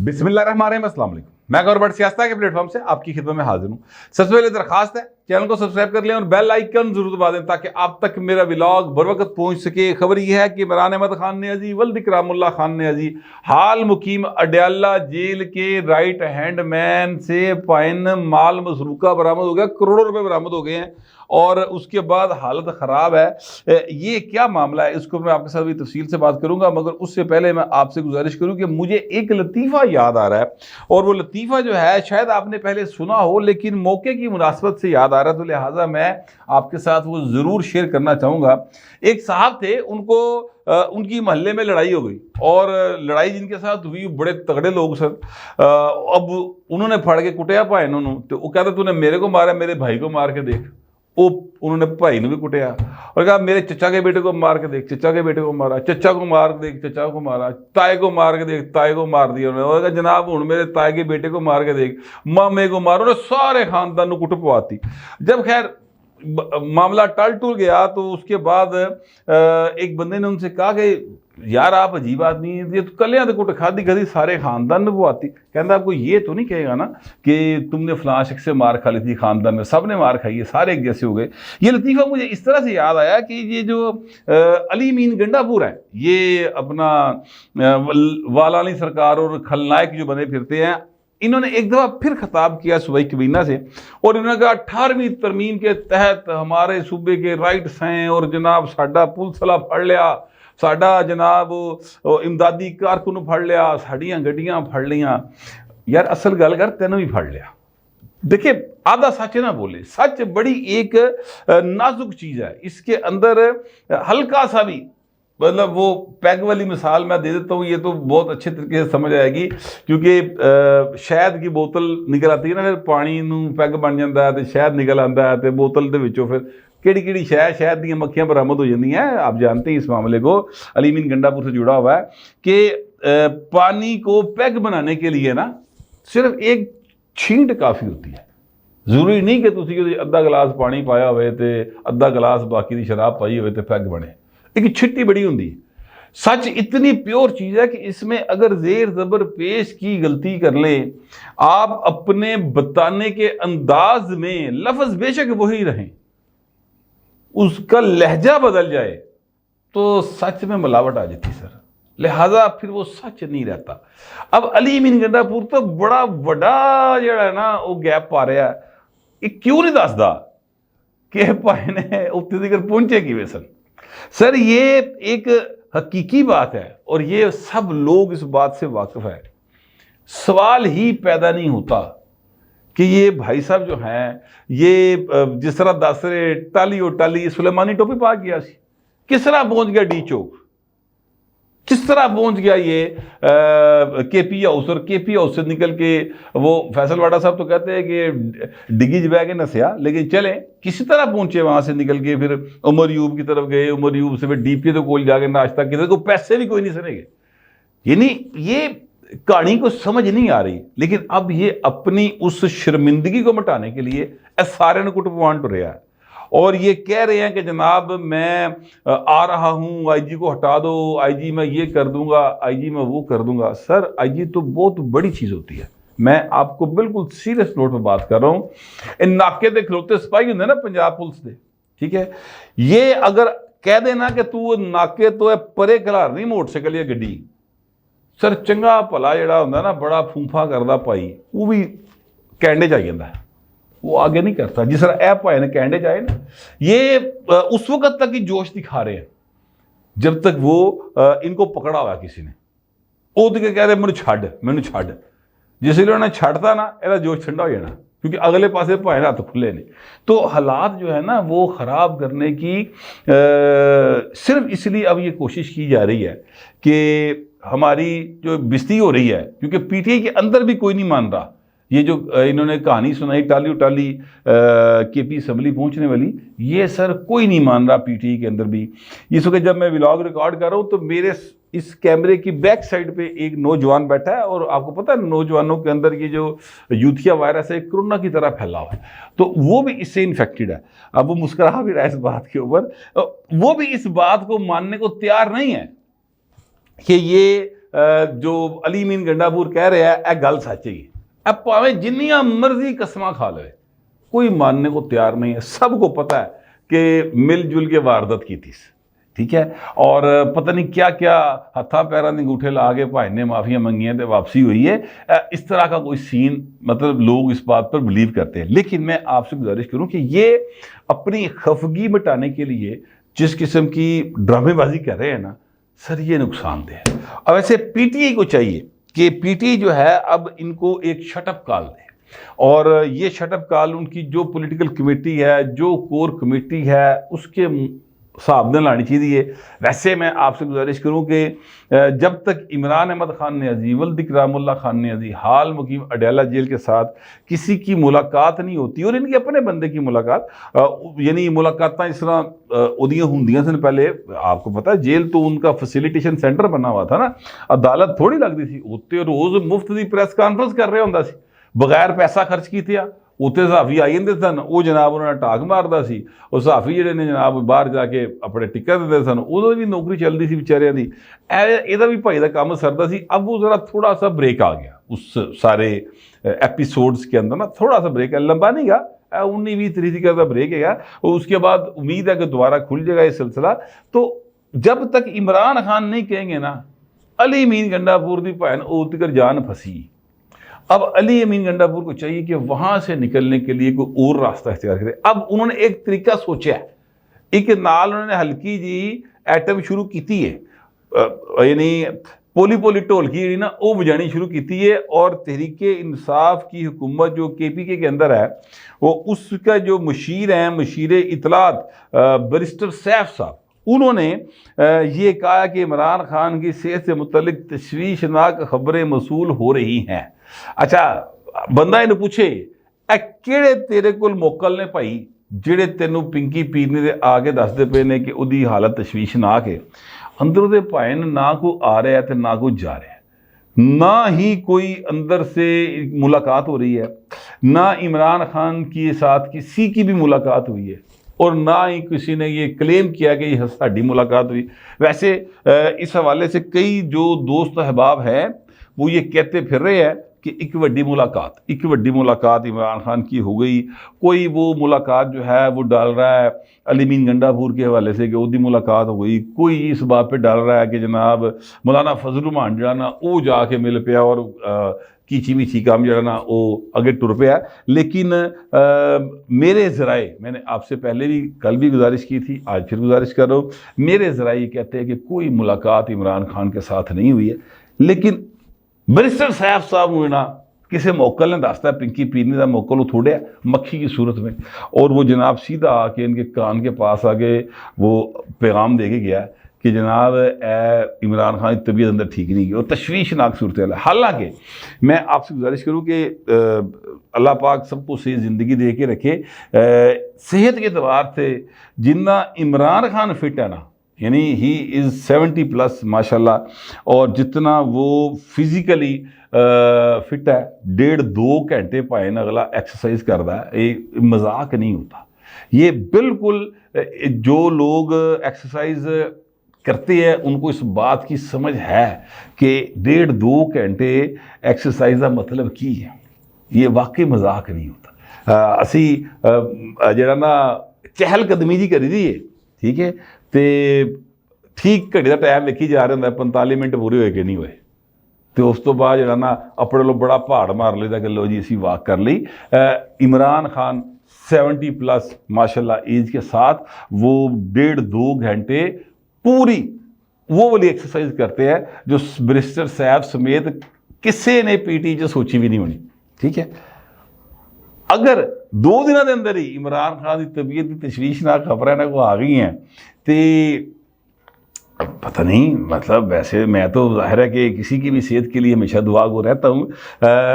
बिस्मिल्लाहिर्रहमानिर्रहीम, अस्सलाम वालेकुम। मैं गौर बट सियासत के प्लेटफॉर्म से आपकी खिदमत में हाजिर हूँ। सबसे पहले दरखास्त है, चैनल को सब्सक्राइब कर लें और बेल आइकन जरूर दबा दें ताकि आप तक मेरा व्लॉग बर वक्त पहुँच सके। खबर यह है कि इमरान अहमद खान नियाज़ी वल्द इकरामुल्लाह खान नियाज़ी हाल मुकीम अडयाला जेल के राइट हैंड मैन से पाइन माल मसरूका बरामद हो गया, करोड़ों रुपए बरामद हो गए हैं और उसके बाद हालत ख़राब है। ये क्या मामला है, इसको मैं आपके साथ भी तफसील से बात करूंगा, मगर उससे पहले मैं आपसे गुजारिश करूं कि मुझे एक लतीफ़ा याद आ रहा है और वो लतीफ़ा जो है शायद आपने पहले सुना हो लेकिन मौके की मुनासबत से याद आ रहा है, तो लिहाजा मैं आपके साथ वो ज़रूर शेयर करना चाहूँगा। एक साहब थे, उनको उनकी मोहल्ले में लड़ाई हो गई और लड़ाई जिनके साथ हुई बड़े तगड़े लोग सर। अब उन्होंने फड़ के कुटिया पाए इन्होंने, तो वो कहते तूने मेरे को मारा, मेरे भाई को मार के देख। वो उन्होंने भाई ने भी कुटिया और कहा मेरे चचा के बेटे को मार के देख, चचा के बेटे को मारा, चचा को मार के देख, चचा को मारा, ताए को मार के देख, ताए को मार दिया उन्होंने। और कहा जनाब हूँ मेरे ताए के बेटे को मार के देख, मामे को मारो, सारे खानदान को कुट पवाती। जब खैर मामला टल टूल गया तो उसके बाद एक बंदे ने उनसे कहा कि यार आप अजीब आदमी हैं, ये तो कलियां कुट खादी खादी सारे खानदान में वो आती। कहता आपको ये तो नहीं कहेगा ना कि तुमने फलां शख्स से मार खा ली थी, खानदान में सब ने मार खाई है, सारे एक जैसे हो गए। ये लतीफ़ा मुझे इस तरह से याद आया कि ये जो अली मीन गंडापुर है, ये अपना वालानी सरकार और खलनायक जो बने फिरते हैं, इन्होंने एक दफ़ा फिर खिताब किया सूबाई कबीना से और इन्होंने कहा 18वीं तरमीम के तहत हमारे सूबे के राइट्स हैं और जनाब साडा पुलसला फड़ लिया, साडा जनाब इमदादी कारकुन फड़ लिया, साड़ियाँ गड्डियाँ फड़ लियाँ। यार असल गल कर तेन भी फड़ लिया। देखिए आधा सच ना बोले, सच बड़ी एक नाजुक चीज़ है, इसके अंदर हल्का सा भी मतलब वो पैग वाली मिसाल मैं दे देता हूँ, ये तो बहुत अच्छे तरीके से समझ आएगी क्योंकि शहद की बोतल निकल आती है ना, फिर पानी नूं पैग बन जाता है तो शहद निकल आता है तो बोतल के विचों फिर केड़ी शहद दी मक्खियां बरामद हो जाती हैं। आप जानते हैं इस मामले को, अली मीन गंडापुर से जुड़ा हुआ है कि पानी को पैग बनाने के लिए ना सिर्फ एक छींट काफ़ी होती है। जरूरी नहीं कि तुसी अद्धा गिलास पानी पाया हुए तो अद्धा गिलास बाकी की शराब पाई हुए तो पैग बने। एक छिट्टी बड़ी होंगी। सच इतनी प्योर चीज़ है कि इसमें अगर जेर जबर पेश की गलती कर लें, आप अपने बताने के अंदाज में लफ्ज़ बेशक वही रहें, उसका लहजा बदल जाए तो सच में मिलावट आ जाती सर, लिहाजा फिर वो सच नहीं रहता। अब अली मीन गंडापुर तो बड़ा वड्डा जिहड़ा है ना वो गैप पा रहा है। ये क्यों नहीं दसदा कि भाई ने उत्ते तक पहुंचे किवें सन। सर ये एक हकीकी बात है और ये सब लोग इस बात से वाकिफ है। सवाल ही पैदा नहीं होता कि ये भाई साहब जो हैं ये जिस तरह दस रहे टाली और टाली सुलेमानी टोपी पा गया, किस तरह पहुंच गया डी चौक, किस तरह पहुंच गया ये केपी हाउस, और केपी हाउस से निकल के वो फैसल वाडा साहब तो कहते हैं कि डिग्गी जबा के नसिया, लेकिन चले किसी तरह पहुंचे वहां से निकल के फिर उमर यूब की तरफ गए, उमर यूब से फिर डीपी तो कोई जाके नाश्ता किया, को पैसे भी कोई नहीं सनेगे। यानी ये कहानी को समझ नहीं आ रही, लेकिन अब ये अपनी उस शर्मिंदगी को मिटाने के लिए सारे ने कुट पवान टुरया है और ये कह रहे हैं कि जनाब मैं आ रहा हूं, आईजी को हटा दो, आईजी मैं ये कर दूंगा, आईजी मैं वो कर दूंगा। सर आईजी तो बहुत बड़ी चीज़ होती है। मैं आपको बिल्कुल सीरियस नोट पर बात कर रहा हूँ। इन नाके दे खलोते सिपाही होंगे ना पंजाब पुलिस दे, ठीक है, ये अगर कह देना कि तू नाके तो है परे खिलार नहीं मोटरसाइकिल या गड्डी, सर चंगा भला जिहड़ा हुंदा ना बड़ा फूफा करदा भाई वो भी कैंडे च आ जांदा है, वो आगे नहीं करता। जिस तरह ऐप भाई ने कैंडे जाए ना, ये उस वक्त तक ही जोश दिखा रहे हैं जब तक वो इनको पकड़ा हुआ किसी ने, वो तो कह रहे मैनू छड़, जिसलिए उन्होंने छड़ता ना यदा जोश ठंडा हो जाना, क्योंकि अगले पासे भाई हाथ खुले ने। तो हालात जो है ना वो ख़राब करने की सिर्फ इसलिए अब ये कोशिश की जा रही है कि हमारी जो बिस्ती हो रही है, क्योंकि पीटीआई के अंदर भी कोई नहीं मान रहा। ये जो इन्होंने कहानी सुनाई टाली उटाली केपी असम्बली पहुंचने वाली, ये सर कोई नहीं मान रहा पीटीआई के अंदर भी। इस वक्त जब मैं व्लॉग रिकॉर्ड कर रहा हूँ तो मेरे इस कैमरे की बैक साइड पे एक नौजवान बैठा है और आपको पता है नौजवानों के अंदर ये जो यूथिया वायरस है कोरोना की तरह फैला हुआ है, तो वो भी इससे इन्फेक्टेड है। अब वो मुस्कुरा भी रहा है इस बात के ऊपर, वो भी इस बात को मानने को तैयार नहीं है कि ये जो अली मीन गंडापुर कह रहा है यह गल सच है। अब भावें जिन्नियां मर्जी कसमां खा ले, कोई मानने को तैयार नहीं है। सबको पता है कि मिलजुल के वारदात की थी, ठीक है, और पता नहीं क्या क्या हथा पैरों के अंगूठे ला के भाई ने माफिया मंगियां तो वापसी हुई है। इस तरह का कोई सीन मतलब लोग इस बात पर बिलीव करते हैं। लेकिन मैं आपसे गुजारिश करूं कि ये अपनी खफगी मिटाने के लिए जिस किस्म की ड्रामेबाजी कर रहे हैं ना सर, ये नुकसानदेह है। अब ऐसे पीटीआई को चाहिए कि पीटीआई जो है अब इनको एक शटअप कॉल दे, और ये शटअप कॉल उनकी जो पॉलिटिकल कमेटी है, जो कोर कमेटी है, उसके हिसाब में लानी चाहिए। वैसे मैं आपसे गुजारिश करूं कि जब तक इमरान अहमद खान नियाज़ी, वल्द इकरामुल्ला खान नियाज़ी, हाल मुकीम अडयाला जेल के साथ किसी की मुलाकात नहीं होती, और इनके अपने बंदे की मुलाकात यानी मुलाकात इस तरह उदियाँ होंदियाँ सन पहले, आपको पता है जेल तो उनका फैसिलिटेशन सेंटर बना हुआ था ना, अदालत थोड़ी लगती थी, उत्ते रोज़ मुफ्त की प्रेस कॉन्फ्रेंस कर रहे होंदा सी बगैर पैसा खर्च किए। उत्ते सहाफी आई जाते सन, वो जनाब उन्होंने टाक मारता सी, और सहाफी जिहड़े ने जनाब बाहर जाके अपने टिक्का देते सन, उदों भी नौकरी चलती सी बेचारियां दी। एदा भी भाई का काम सरदा सी। अब वो जरा थोड़ा सा ब्रेक आ गया उस सारे एपिसोड्स के अंदर ना, थोड़ा सा ब्रेक है, लंबा नहीं गा, 19-20 तरीके का ब्रेक है, और उसके बाद उम्मीद है कि दोबारा खुल जाएगा ये सिलसिला। तो जब तक इमरान खान नहीं कहेंगे ना अली मीन गंडापुर की भैन उतकर जान फंसी, अब अली अमीन गंडापुर को चाहिए कि वहां से निकलने के लिए कोई और रास्ता इख्तियार करे। अब उन्होंने एक तरीका सोचा है, एक नाल उन्होंने हल्की जी एटम शुरू की है, यानी पोली पोली ढोलकी जी ना वो बजानी शुरू की है, और तहरीके इंसाफ की हुकूमत जो KPK के अंदर है, वो उसका जो मशीर हैं, मशीर इतलात बैरिस्टर सैफ साहब, उन्होंने ये कहा कि इमरान खान की सेहत से मुतल्लिक तशवीशनाक खबरें मसूल हो रही हैं। अच्छा, बंदा इन पूछे ए किहड़े तेरे कोल मोकल ने भाई जिहड़े तेनों पिंकी पीरनी दे आके दसदे पे ने कि उहदी हालत तशवीशनाक है। अंदरों दे भाई ना कोई आ रहा है तो ना कोई जा रहा है, ना ही कोई अंदर से मुलाकात हो रही है, ना इमरान खान के साथ किसी की भी मुलाकात हुई है, और ना ही किसी ने ये क्लेम किया कि ये साड़ी मुलाकात हुई। वैसे इस हवाले से कई जो दोस्त अहबाब हैं वो ये कहते फिर रहे हैं कि एक वड्डी मुलाकात इमरान खान की हो गई। कोई वो मुलाकात जो है वो डाल रहा है अली मीन गंडापुर के हवाले से कि उसकी मुलाकात हो गई, कोई इस बात पे डाल रहा है कि जनाब मौलाना फजल रहमान जो ना वो जाके मिल पाया और कीची मीची काम जो ना वो अगे टुर पाया। लेकिन मेरे ज़राए, मैंने आपसे पहले भी कल भी गुजारिश की थी, आज फिर गुजारिश कर रहा हूँ, मेरे ज़राए ये कहते हैं कि कोई मुलाकात इमरान खान के साथ नहीं हुई है। लेकिन बैरिस्टर सैफ साहब हुए ना किसी मोकल ने दसता पिंकी पीरनी का मोकल वो थोड़े मक्खी की सूरत में, और वो जनाब सीधा आके इनके कान के पास आके वो पैगाम दे के गया कि जनाब इमरान खान की तबीयत अंदर ठीक नहीं की, और तशवीशनाक सूरत है। हालांकि मैं आपसे गुजारिश करूँ कि अल्लाह पाक सबको सही ज़िंदगी दे के रखे। सेहत के एतबार से जितना इमरान खान फिट है ना, यानी ही इज़ 70+ माशाल्लाह, और जितना वो फिज़िकली फिट है, 1.5-2 घंटे पाए ना अगला एक्सरसाइज करता है, ये मजाक नहीं होता। ये बिल्कुल जो लोग एक्सरसाइज करते हैं उनको इस बात की समझ है कि 1.5-2 घंटे एक्सरसाइज का मतलब की है, ये वाकई मजाक नहीं होता। असी जरा ना चहलकदमी जी करी दी है, ठीक है, तो ठीक घड़ी का टाइम लिखी जा रहा होंगे 45 मिनट पूरे होए कि नहीं होए, तो उस तो बाद जरा ना अपने लो बड़ा पहाड़ मार लेता कि लो जी असी वाक कर ली। इमरान खान 70+ माशाल्लाह एज के साथ वो 1.5-2 घंटे पूरी वो वाली एक्सरसाइज करते हैं जो बैरिस्टर साहब समेत किसी ने पीटी जो सोची भी नहीं होनी, ठीक है। अगर 2 दिनों के अंदर ही इमरान खान की तबीयत की तशवीशनाक खबर ना को आ गई हैं तो पता नहीं, मतलब वैसे मैं तो जाहिर है कि किसी की भी सेहत के लिए हमेशा दुआ को रहता हूँ,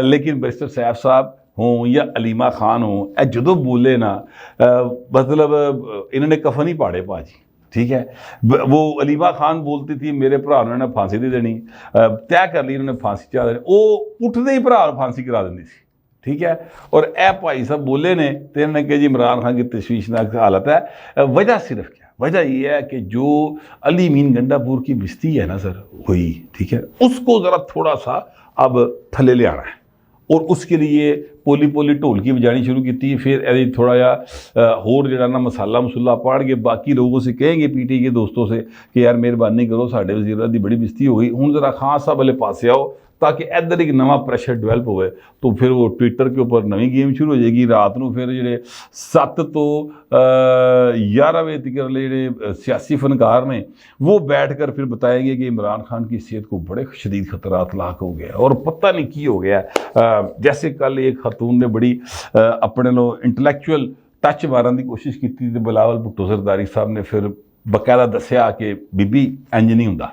लेकिन बैरिस्टर सैफ साहब हों या अलीमा खान हों, जो बोले ना मतलब इन्होंने कफन ही पाड़े भाजी, ठीक है। वो अलीमा खान बोलती थी मेरे भरा ने फांसी दे देनी, तय कर ली इन्होंने फांसी चढ़ा देनी, वो उठते ही भरा फांसी करा देनी सी, ठीक है। और ए भाई साहब बोले ने तो इन्होंने कहा जी इमरान खान की तशवीशनाक हालत है। वजह सिर्फ क्या, वजह यह है कि जो अली मीन गंडापुर की बिस्ती है ना सर हुई, ठीक है, उसको ज़रा थोड़ा सा अब थले ले आना है और उसके लिए पोली पोली ढोलकी बजानी शुरू की। फिर यदि थोड़ा जा होर जड़ा ना मसाला मसूला पाड़ के बाकी लोगों से कहेंगे पीटी के दोस्तों से कि यार मेहरबानी करो साढ़े वजीर की बड़ी बिस्ती हो गई, हूँ ज़रा खान साहब वाले पासे आओ ताकि इधर एक नवा प्रेशर डिवेलप होए। तो फिर वो ट्विटर के ऊपर नवी गेम शुरू हो जाएगी। रात को फिर जो 7 तो 11 बजे तक जो सियासी फनकार ने वो बैठ कर फिर बताएंगे कि इमरान खान की सेहत को बड़े शदीद खतरात लाक हो गया और पता नहीं की हो गया। जैसे कल एक खातून ने बड़ी अपने लो इंटलैक्चुअल टच मारने की कोशिश की थी, बिलावल भुट्टो सरदारी साहब ने फिर बकायदा दसिया कि बीबी इंज नहीं होंदा।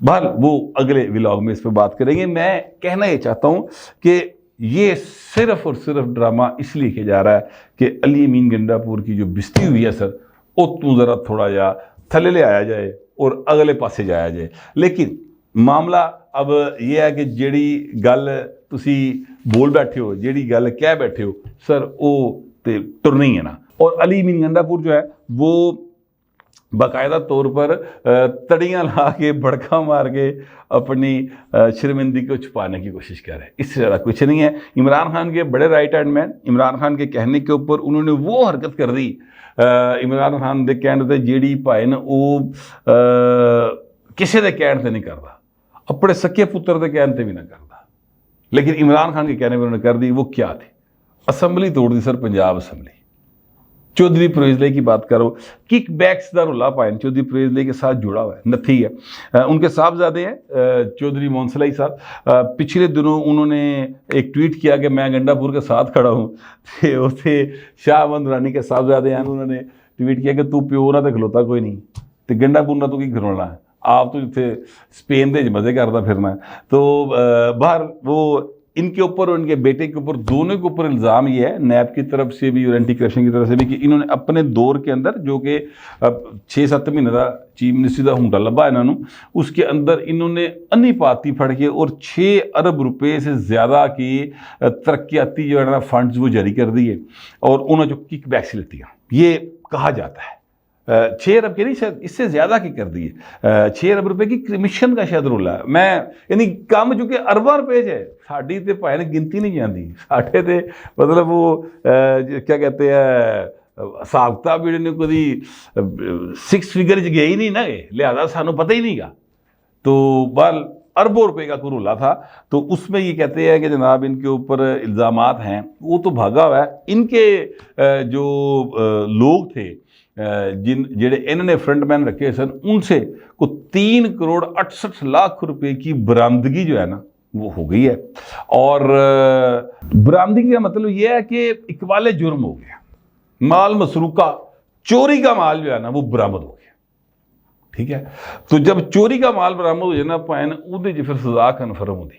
बहर वो अगले व्लॉग में इस पर बात करेंगे। मैं कहना ये चाहता हूँ कि ये सिर्फ और सिर्फ ड्रामा इसलिए किया जा रहा है कि अली मीन गंडापुर की जो बिस्ती हुई है सर वो तू ज़रा थोड़ा जा थले ले आया जाए और अगले पासे जाया जाए। लेकिन मामला अब यह है कि जेड़ी गल तुसी बोल बैठे हो, जेड़ी गल कह बैठे हो सर वो तो टुरनी है ना। और अली मीन गंडापुर जो है वो बाकायदा तौर पर तड़ियाँ ला के भड़का मार के अपनी शर्मिंदगी को छुपाने की कोशिश कर रहे हैं, इससे ज़्यादा कुछ नहीं है। इमरान खान के बड़े right hand man, Imran Khan के कहने के ऊपर उन्होंने वो हरकत कर दी। इमरान खान के कहने ते जेड़ी भाई न वो किसी के कहने ते नहीं करता, अपने सके पुत्र के कहने ते भी ना करता, लेकिन इमरान खान के कहने पर उन्होंने कर दी। वो क्या थे? असम्बली तोड़ दी सर, पंजाब असम्बली। चौधरी परवेज़ की बात करो, किक बैक्स का रोला पायन चौधरी परवेज़ के साथ जुड़ा हुआ है, नथी है। उनके साहबजादे हैं चौधरी मोहनसलाई साहब। पिछले दिनों उन्होंने एक ट्वीट किया कि मैं गंडापुर के साथ खड़ा हूँ, तो उसे शाह अहमद दुरानी के साहबजादे हैं, उन्होंने ट्वीट किया कि तू प्यो ना तो खलोता कोई नहीं, तो गंडापुर ना तू की खलोना है, आप तो जिथे स्पेन के मजे करता फिरना है। तो बाहर वो इनके ऊपर और इनके बेटे के ऊपर, दोनों के ऊपर इल्ज़ाम ये है, नैब की तरफ से भी और एंटी करप्शन की तरफ से भी, कि इन्होंने अपने दौर के अंदर जो कि 6-7 महीने का चीफ मिनिस्टर का हुंडा लभा इन्होंने, उसके अंदर इन्होंने अन्नी पाती फड़ के और 6 अरब रुपए से ज़्यादा की तरक्याती जो है ना फंड्स वो जारी कर दिए और उन्होंने जो किक बैक्स लेती हैं, ये कहा जाता है 6 अरब के नहीं, शायद इससे ज़्यादा की कर दिए। 6 अरब रुपए की कमीशन का शायद रोला है। मैं यानी कम जो कि अरबा रुपए है, साड़ी तो भाई गिनती नहीं जाती, साढ़े तो मतलब वो क्या कहते हैं हिसाब किताब भी कभी 6 फिगर गया ही नहीं ना, लिहाजा सानू पता ही नहीं गा। तो बाल अरबों रुपए का रोला था। तो उसमें ये कहते हैं कि जनाब इनके ऊपर इल्ज़ामात हैं, वो तो भागा हुआ है। इनके जो लोग थे जिन जेड़े इन्होंने फ्रंटमैन रखे सन, उनसे को 3 करोड़ 68 लाख रुपए की बरामदगी जो है ना वो हो गई है। और बरामदगी का मतलब ये है कि इकबाल जुर्म हो गया, माल मसरूका चोरी का माल जो है ना वो बरामद हो गया, ठीक है। तो जब चोरी का माल बरामद हो जाए ना पायन उहदे फिर सजा कन्फर्म होती,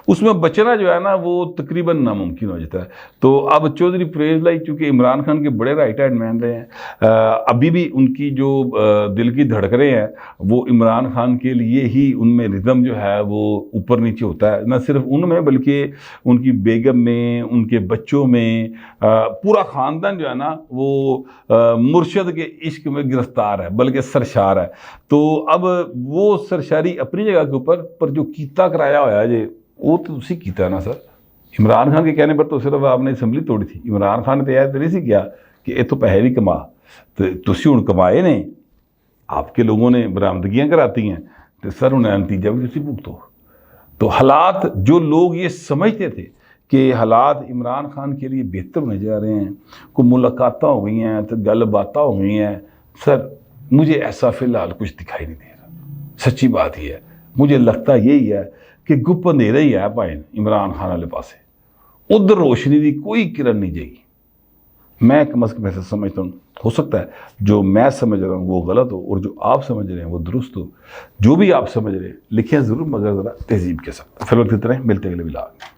उसमें बचना जो है ना वो तकरीबन नामुमकिन हो जाता है। तो अब चौधरी परवेज़ चूँकि इमरान खान के बड़े राइट हैंड मैन रहे हैं, अभी भी उनकी जो दिल की धड़कनें हैं वो इमरान खान के लिए ही, उनमें रिदम जो है वो ऊपर नीचे होता है, न सिर्फ उनमें बल्कि उनकी बेगम में, उनके बच्चों में, पूरा ख़ानदान जो है ना वो मुर्शद के इश्क में गिरफ्तार है, बल्कि सरशार है। तो अब वो सरशारी अपनी जगह के ऊपर, पर जो कीता कराया होया जे वो तो तुसी कीता ना सर। इमरान खान के कहने पर तो सिर्फ आपने असम्बली तोड़ी थी, इमरान खान ने तो यह नहीं सी किया कि ये तो पैसे भी कमा, तो तुसी हुण कमाए ने, आपके लोगों ने बरामदगियाँ कराती हैं, तो सर उन्हें नतीजा भी तुसी भुगतो। तो हालात जो लोग ये समझते थे कि हालात इमरान खान के लिए बेहतर होने जा रहे हैं, को मुलाकात हो गई हैं, तो गल बातें हो गई हैं, सर मुझे ऐसा फ़िलहाल कुछ दिखाई नहीं दे रहा। सच्ची बात ही है, मुझे लगता यही है कि गुप अंधेरा ही है भाई इमरान खान वाले पासे, उधर रोशनी की कोई किरण नहीं जाएगी। मैं कम अज़ कम ऐसा समझता हूँ, हो सकता है जो मैं समझ रहा हूँ वो गलत हो और जो आप समझ रहे हैं वो दुरुस्त हो। जो भी आप समझ रहे हैं लिखें ज़रूर, मगर ज़रा तहजीब के साथ। फिर वक्त इतना, मिलते अगले व्लॉग में।